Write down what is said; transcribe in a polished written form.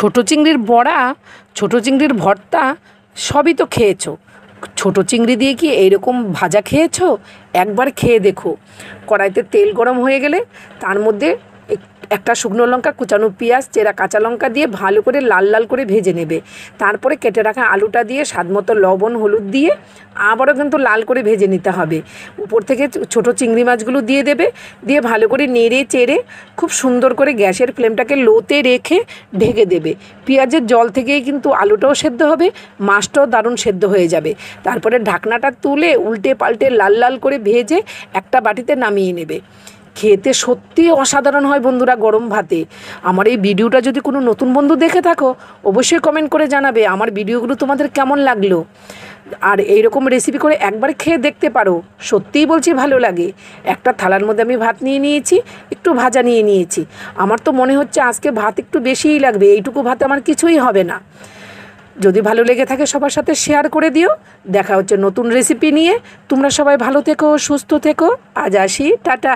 ছোট চিংড়ির বড়া, ছোট চিংড়ির ভর্তা সবই তো খেয়েছো। ছোট চিংড়ি দিয়ে কি এইরকম ভাজা খেয়েছো? একবার খেয়ে দেখো। কড়াইতে তেল গরম হয়ে গেলে তার মধ্যে একটা শুকনো লঙ্কা, কুচানো পেঁয়াজ, চেরা কাঁচা লঙ্কা দিয়ে ভালো করে লাল লাল করে ভেজে নেবে। তারপরে কেটে রাখা আলুটা দিয়ে স্বাদমতো লবণ হলুদ দিয়ে আবারও কিন্তু লাল করে ভেজে নিতে হবে। উপর থেকে ছোট চিংড়ি মাছগুলো দিয়ে দেবে, দিয়ে ভালো করে নেড়ে চেড়ে খুব সুন্দর করে গ্যাসের ফ্লেমটাকে লোতে রেখে ঢেকে দেবে। পেঁয়াজের জল থেকেই কিন্তু আলুটাও সেদ্ধ হবে, মাছটাও দারুণ সেদ্ধ হয়ে যাবে। তারপরে ঢাকনাটা তুলে উল্টে পাল্টে লাল লাল করে ভেজে একটা বাটিতে নামিয়ে নেবে। খেতে সত্যিই অসাধারণ হয় বন্ধুরা গরম ভাতে। আমার এই ভিডিওটা যদি কোনো নতুন বন্ধু দেখে থাকো, অবশ্যই কমেন্ট করে জানাবে আমার ভিডিওগুলো তোমাদের কেমন লাগলো। আর এইরকম রেসিপি করে একবার খেয়ে দেখতে পারো, সত্যিই বলছি ভালো লাগে। একটা থালার মধ্যে আমি ভাত নিয়ে নিয়েছি, একটু ভাজা নিয়ে নিয়েছি। আমার তো মনে হচ্ছে আজকে ভাত একটু বেশিই লাগবে, এইটুকু ভাতে আমার কিছুই হবে না। যদি ভালো লেগে থাকে সবার সাথে শেয়ার করে দিও। দেখা হচ্ছে নতুন রেসিপি নিয়ে। তোমরা সবাই ভালো থেকো, সুস্থ থেকো। আজ আসি, টাটা।